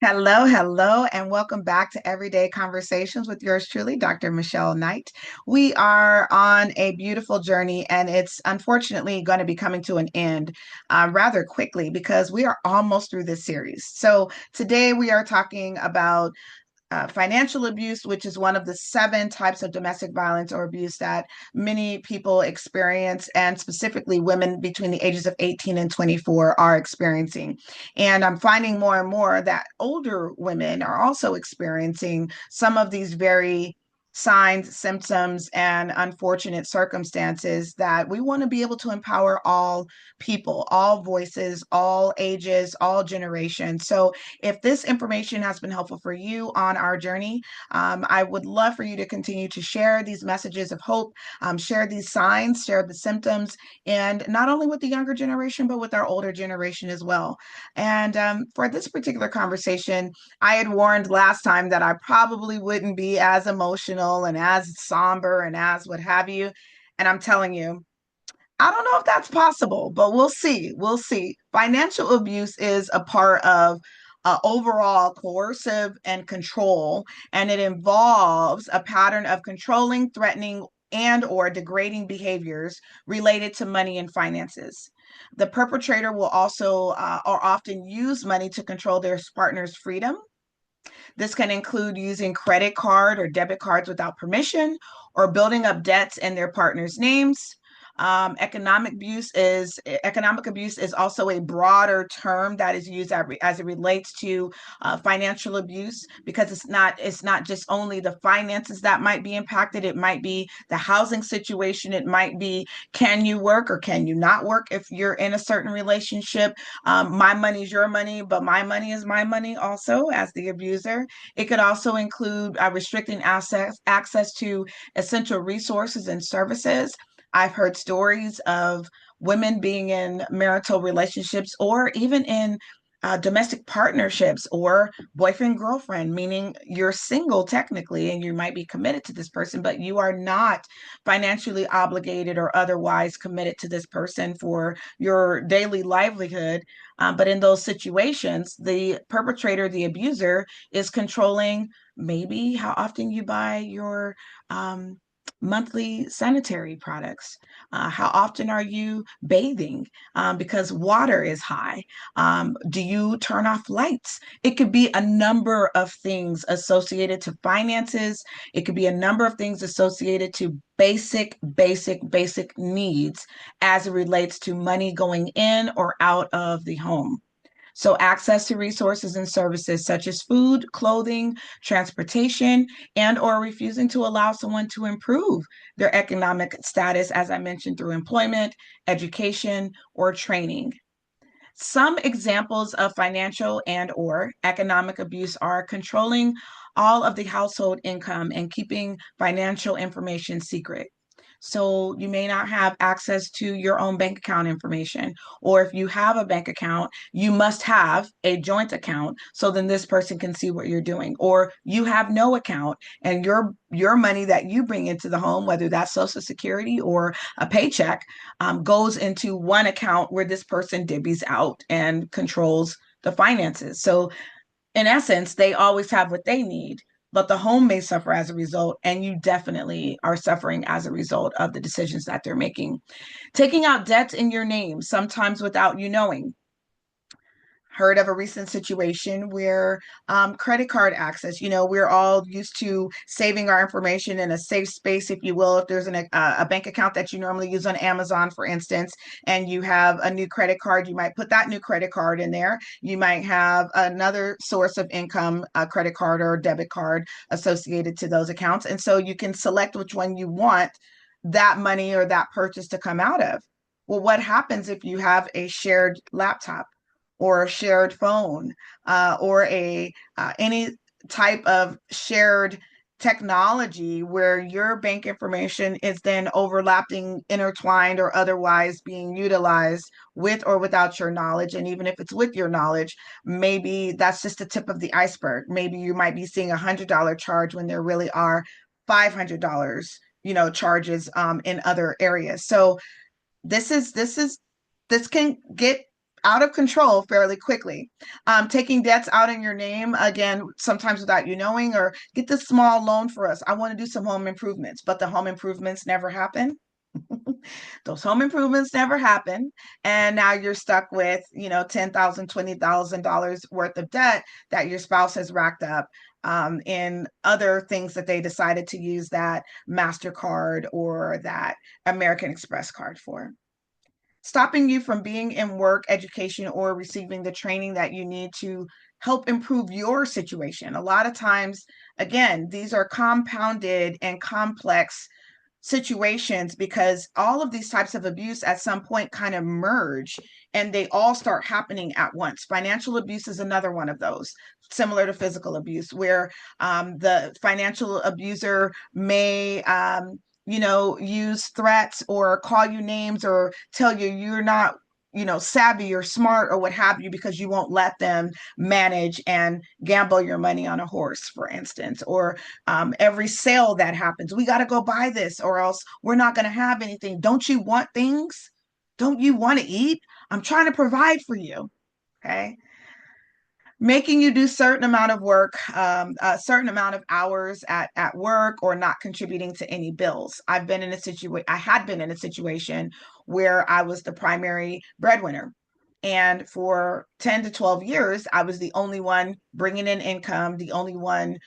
Hello, hello, and welcome back to Everyday Conversations with yours truly, Dr. Michelle Knight. We are on a beautiful journey, and it's unfortunately going to be coming to an end rather quickly because we are almost through this series. So, today we are talking about financial abuse, which is one of the seven types of domestic violence or abuse that many people experience, and specifically women between the ages of 18 and 24 are experiencing. And I'm finding more and more that older women are also experiencing some of these very signs, symptoms, and unfortunate circumstances that we want to be able to empower all people, all voices, all ages, all generations. So if this information has been helpful for you on our journey, I would love for you to continue to share these messages of hope, share these signs, share the symptoms, and not only with the younger generation, but with our older generation as well. And for this particular conversation, I had warned last time that I probably wouldn't be as emotional and as somber and as what have you. And I'm telling you, I don't know if that's possible, but we'll see. We'll see. Financial abuse is a part of overall coercive and control, and it involves a pattern of controlling, threatening, and or degrading behaviors related to money and finances. The perpetrator will also or often use money to control their partner's freedom. This can include using credit card or debit cards without permission or building up debts in their partner's names. Economic abuse is also a broader term that is used as it relates to financial abuse, because it's not just only the finances that might be impacted. It might be the housing situation. It might be, can you work or can you not work if you're in a certain relationship? My money is your money, but my money is my money also as the abuser. It could also include restricting access to essential resources and services. I've heard stories of women being in marital relationships or even in domestic partnerships or boyfriend girlfriend, meaning you're single technically and you might be committed to this person, but you are not financially obligated or otherwise committed to this person for your daily livelihood. But in those situations, the perpetrator, the abuser, is controlling maybe how often you buy your monthly sanitary products. How often are you bathing? Because water is high. Do you turn off lights? It could be a number of things associated to finances. It could be a number of things associated to basic needs as it relates to money going in or out of the home. So access to resources and services such as food, clothing, transportation, and or refusing to allow someone to improve their economic status, as I mentioned, through employment, education, or training. Some examples of financial and or economic abuse are controlling all of the household income and keeping financial information secret. So you may not have access to your own bank account information. Or if you have a bank account, you must have a joint account so then this person can see what you're doing. Or you have no account and your money that you bring into the home, whether that's Social Security or a paycheck, goes into one account where this person divvies out and controls the finances. So in essence, they always have what they need, but the home may suffer as a result, and you definitely are suffering as a result of the decisions that they're making. Taking out debts in your name, sometimes without you knowing. Heard of a recent situation where credit card access, we're all used to saving our information in a safe space, if you will. If there's a bank account that you normally use on Amazon, for instance, and you have a new credit card, you might put that new credit card in there. You might have another source of income, a credit card or debit card associated to those accounts. And so you can select which one you want that money or that purchase to come out of. Well, what happens if you have a shared laptop or a shared phone or a any type of shared technology where your bank information is then overlapping, intertwined, or otherwise being utilized with or without your knowledge? And even if it's with your knowledge, maybe that's just the tip of the iceberg. Maybe you might be seeing $100 charge when there really are $500 charges in other areas. So this can get out of control fairly quickly. Taking debts out in your name, again, sometimes without you knowing, or get this small loan for us. I want to do some home improvements, but the home improvements never happen. Those home improvements never happen. And now you're stuck with, $10,000, $20,000 worth of debt that your spouse has racked up in other things that they decided to use that MasterCard or that American Express card for, stopping you from being in work, education, or receiving the training that you need to help improve your situation. A lot of times, again, these are compounded and complex situations because all of these types of abuse at some point kind of merge and they all start happening at once. Financial abuse is another one of those, similar to physical abuse, where the financial abuser may use threats or call you names or tell you you're not savvy or smart or what have you because you won't let them manage and gamble your money on a horse, for instance, or every sale that happens, we got to go buy this or else we're not going to have anything. Don't you want things? Don't you want to eat? I'm trying to provide for you. Okay. Making you do certain amount of work, a certain amount of hours at work, or not contributing to any bills. I had been in a situation where I was the primary breadwinner. And for 10 to 12 years, I was the only one bringing in income, the only one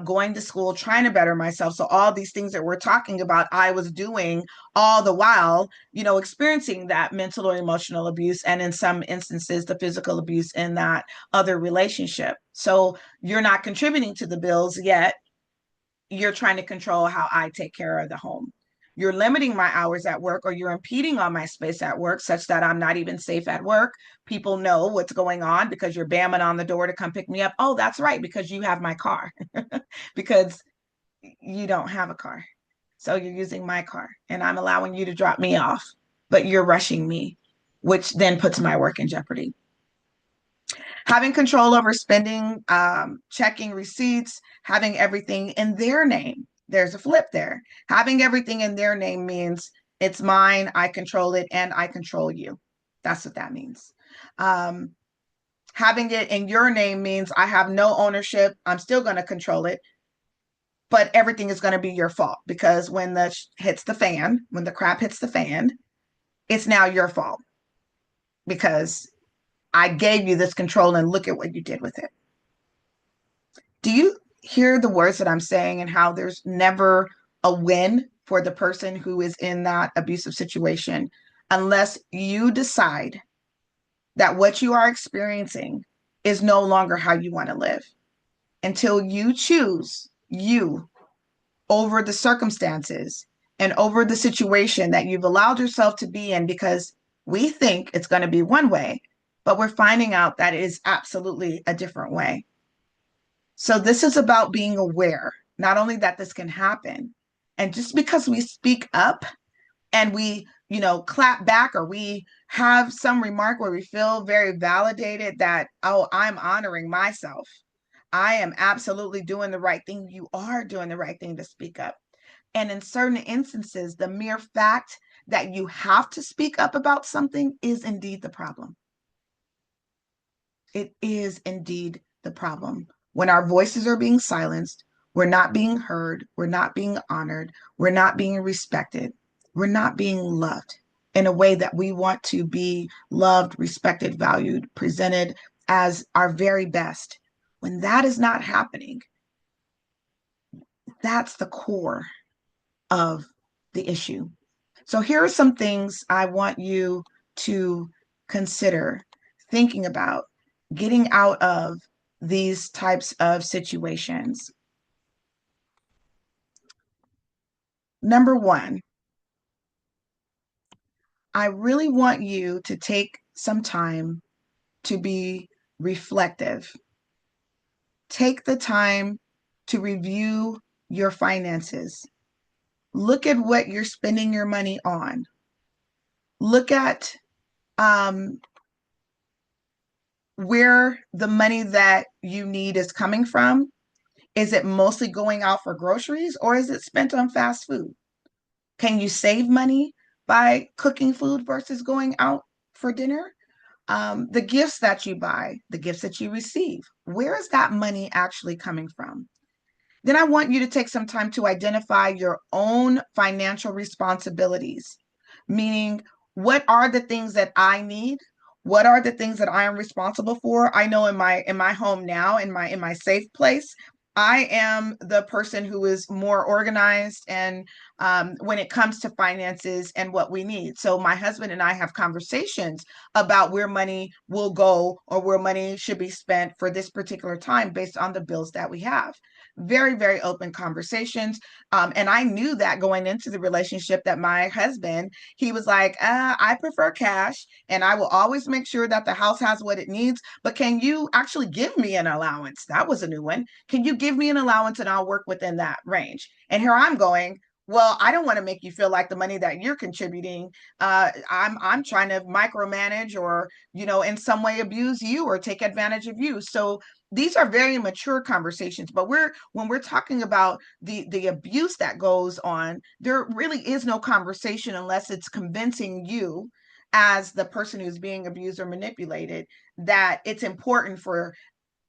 going to school, trying to better myself. So all these things that we're talking about, I was doing all the while, experiencing that mental or emotional abuse, and in some instances, the physical abuse in that other relationship. So you're not contributing to the bills yet. You're trying to control how I take care of the home. You're limiting my hours at work, or you're impeding on my space at work such that I'm not even safe at work. People know what's going on because you're bamming on the door to come pick me up. Oh, that's right, because you have my car. Because you don't have a car. So you're using my car and I'm allowing you to drop me off, but you're rushing me, which then puts my work in jeopardy. Having control over spending, checking receipts, having everything in their name. There's a flip there. Having everything in their name means it's mine, I control it, and I control you. That's what that means. Having it in your name means I have no ownership. I'm still going to control it, but everything is going to be your fault because when when the crap hits the fan, it's now your fault because I gave you this control and look at what you did with it. Do you hear the words that I'm saying and how there's never a win for the person who is in that abusive situation unless you decide that what you are experiencing is no longer how you want to live? Until you choose you over the circumstances and over the situation that you've allowed yourself to be in because we think it's going to be one way, but we're finding out that it is absolutely a different way. So this is about being aware, not only that this can happen, and just because we speak up and we, clap back or we have some remark where we feel very validated that, oh, I'm honoring myself. I am absolutely doing the right thing. You are doing the right thing to speak up. And in certain instances, the mere fact that you have to speak up about something is indeed the problem. It is indeed the problem. When our voices are being silenced, we're not being heard, we're not being honored, we're not being respected, we're not being loved in a way that we want to be loved, respected, valued, presented as our very best. When that is not happening, that's the core of the issue. So here are some things I want you to consider thinking about getting out of these types of situations. Number one, I really want you to take some time to be reflective. Take the time to review your finances. Look at what you're spending your money on. Look at where the money that you need is coming from. Is it mostly going out for groceries or is it spent on fast food? Can you save money by cooking food versus going out for dinner? The gifts that you buy, the gifts that you receive, where is that money actually coming from? Then I want you to take some time to identify your own financial responsibilities, meaning what are the things that I need? What are the things that I am responsible for? I know in my home now, in my safe place, I am the person who is more organized and when it comes to finances and what we need. So my husband and I have conversations about where money will go or where money should be spent for this particular time based on the bills that we have. Very, very open conversations. And I knew that going into the relationship that my husband, he was like, I prefer cash and I will always make sure that the house has what it needs. But can you actually give me an allowance? That was a new one. Can you give me an allowance and I'll work within that range? And here I'm going, well, I don't want to make you feel like the money that you're contributing, I'm trying to micromanage or, in some way abuse you or take advantage of you. So these are very mature conversations, but when we're talking about the abuse that goes on, there really is no conversation unless it's convincing you as the person who's being abused or manipulated that it's important for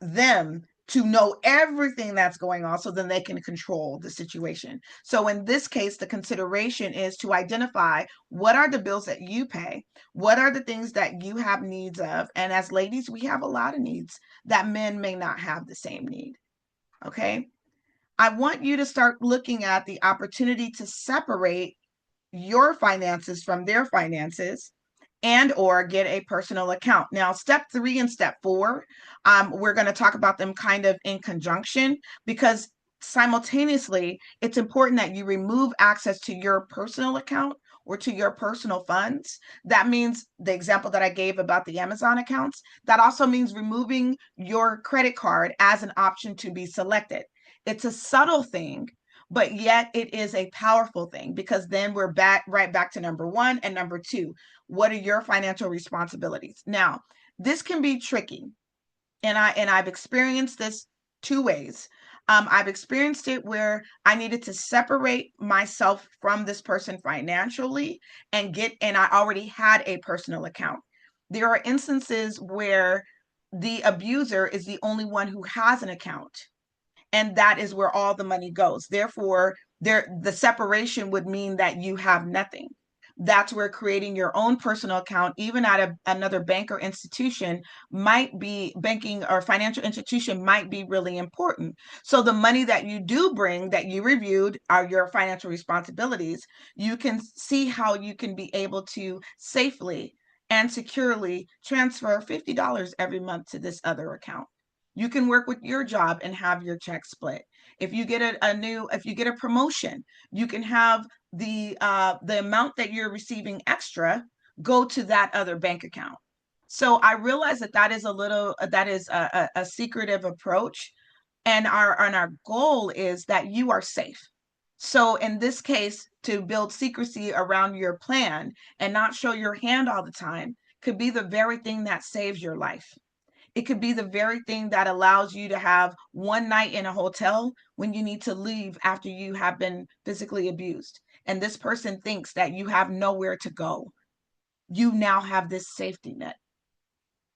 them to know everything that's going on so then they can control the situation. So in this case, the consideration is to identify what are the bills that you pay, what are the things that you have needs of, and as ladies, we have a lot of needs that men may not have the same need. Okay, I want you to start looking at the opportunity to separate your finances from their finances and or get a personal account. Now, step 3 and step 4, we're going to talk about them kind of in conjunction because simultaneously, it's important that you remove access to your personal account or to your personal funds. That means the example that I gave about the Amazon accounts, that also means removing your credit card as an option to be selected. It's a subtle thing, but yet it is a powerful thing because then we're right back to number 1 and number 2. What are your financial responsibilities? Now, this can be tricky, and I've experienced this 2 ways. I've experienced it where I needed to separate myself from this person financially and I already had a personal account. There are instances where the abuser is the only one who has an account, and that is where all the money goes. Therefore, the separation would mean that you have nothing. That's where creating your own personal account, even at another bank or institution, might be banking or financial institution might be really important. So the money that you do bring that you reviewed are your financial responsibilities. You can see how you can be able to safely and securely transfer $50 every month to this other account. You can work with your job and have your check split. If you get if you get a promotion, you can have the amount that you're receiving extra go to that other bank account. So I realize that that is a secretive approach, and our goal is that you are safe. So in this case, to build secrecy around your plan and not show your hand all the time could be the very thing that saves your life. It could be the very thing that allows you to have one night in a hotel when you need to leave after you have been physically abused. And this person thinks that you have nowhere to go. You now have this safety net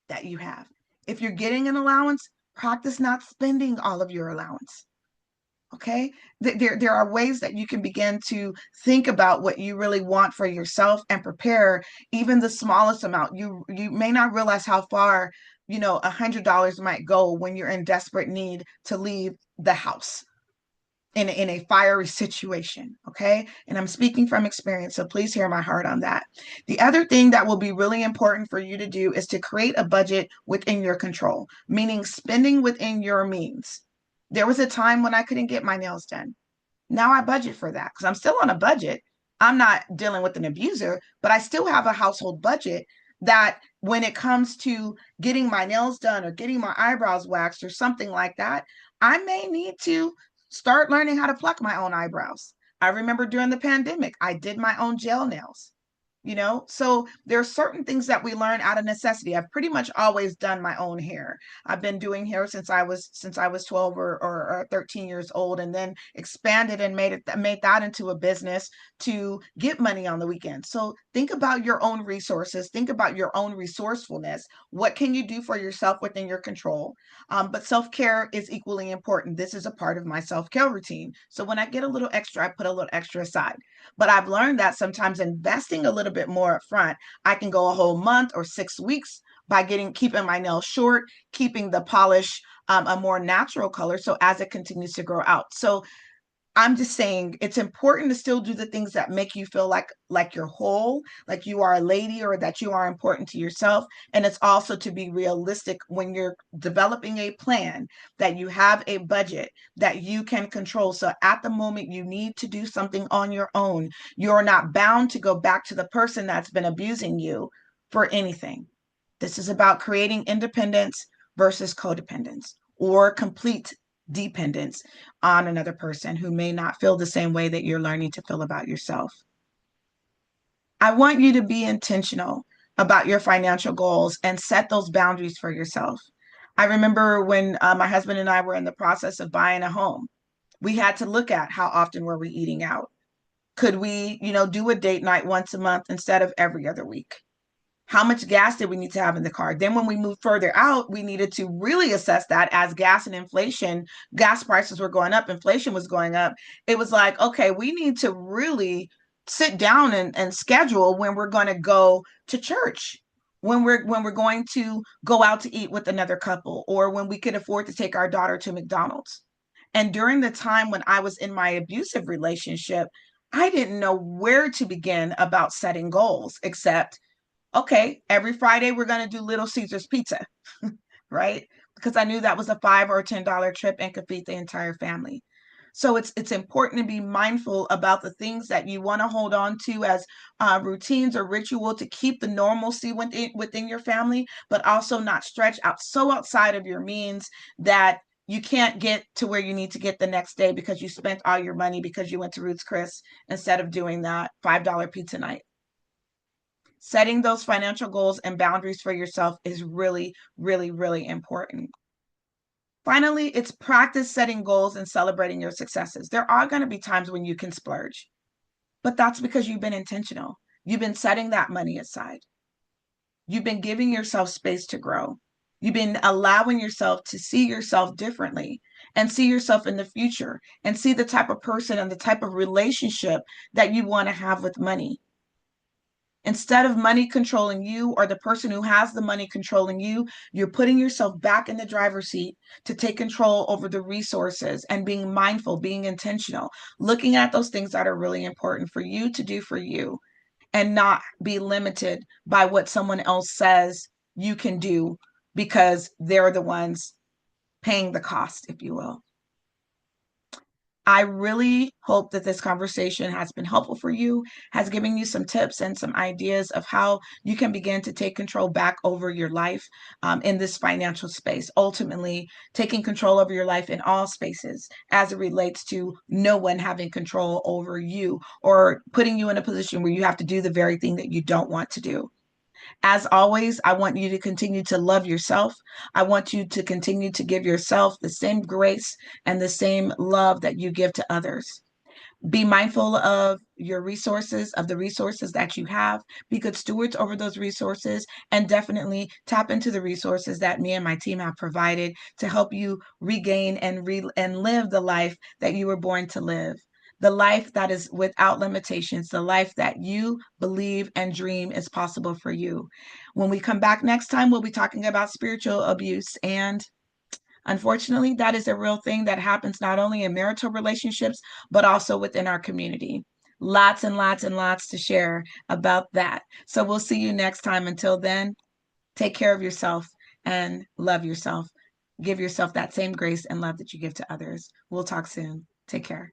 that you have. If you're getting an allowance, practice not spending all of your allowance. Okay, there are ways that you can begin to think about what you really want for yourself and prepare even the smallest amount. You may not realize how far $100 might go when you're in desperate need to leave the house in a fiery situation. Okay, and I'm speaking from experience, so please hear my heart on that. The other thing that will be really important for you to do is to create a budget within your control, meaning spending within your means. There was a time when I couldn't get my nails done. Now I budget for that because I'm still on a budget. I'm not dealing with an abuser, but I still have a household budget that when it comes to getting my nails done or getting my eyebrows waxed or something like that, I may need to start learning how to pluck my own eyebrows. I remember during the pandemic, I did my own gel nails. So there are certain things that we learn out of necessity. I've pretty much always done my own hair. I've been doing hair since I was 12 or 13 years old, and then expanded and made that into a business to get money on the weekend. So think about your own resources, think about your own resourcefulness. What can you do for yourself within your control? But self-care is equally important. This is a part of my self-care routine. So when I get a little extra, I put a little extra aside. But I've learned that sometimes investing a little bit more upfront, I can go a whole month or 6 weeks by keeping my nails short, keeping the polish a more natural color. So as it continues to grow out. So I'm just saying it's important to still do the things that make you feel like you're whole, like you are a lady, or that you are important to yourself. And it's also to be realistic when you're developing a plan, that you have a budget that you can control. So at the moment you need to do something on your own, you're not bound to go back to the person that's been abusing you for anything. This is about creating independence versus codependence, or complete dependence on another person who may not feel the same way that you're learning to feel about yourself. I want you to be intentional about your financial goals and set those boundaries for yourself. I remember when my husband and I were in the process of buying a home, we had to look at how often were we eating out. Could we, do a date night once a month instead of every other week? How much gas did we need to have in the car? Then when we moved further out, we needed to really assess that, as gas prices were going up, inflation was going up. It was like, okay, we need to really sit down and schedule when we're going to go to church, when we're going to go out to eat with another couple, or when we could afford to take our daughter to McDonald's. And during the time when I was in my abusive relationship, I didn't know where to begin about setting goals, except, okay, every Friday we're going to do Little Caesars pizza, right? Because I knew that was a $5 or $10 trip and could feed the entire family. So it's important to be mindful about the things that you want to hold on to as routines or ritual to keep the normalcy within your family, but also not stretch out so outside of your means that you can't get to where you need to get the next day because you spent all your money because you went to Ruth's Chris instead of doing that $5 pizza night. Setting those financial goals and boundaries for yourself is really, really, really important. Finally, it's practice setting goals and celebrating your successes. There are going to be times when you can splurge, but that's because you've been intentional. You've been setting that money aside. You've been giving yourself space to grow. You've been allowing yourself to see yourself differently and see yourself in the future and see the type of person and the type of relationship that you want to have with money. Instead of money controlling you, or the person who has the money controlling you, you're putting yourself back in the driver's seat to take control over the resources and being mindful, being intentional, looking at those things that are really important for you to do for you, and not be limited by what someone else says you can do because they're the ones paying the cost, if you will. I really hope that this conversation has been helpful for you, has given you some tips and some ideas of how you can begin to take control back over your life in this financial space. Ultimately, taking control over your life in all spaces as it relates to no one having control over you or putting you in a position where you have to do the very thing that you don't want to do. As always, I want you to continue to love yourself. I want you to continue to give yourself the same grace and the same love that you give to others. Be mindful of your resources, of the resources that you have. Be good stewards over those resources, and definitely tap into the resources that me and my team have provided to help you regain and live the life that you were born to live. The life that is without limitations, the life that you believe and dream is possible for you. When we come back next time, we'll be talking about spiritual abuse. And unfortunately, that is a real thing that happens not only in marital relationships, but also within our community. Lots and lots and lots to share about that. So we'll see you next time. Until then, take care of yourself and love yourself. Give yourself that same grace and love that you give to others. We'll talk soon. Take care.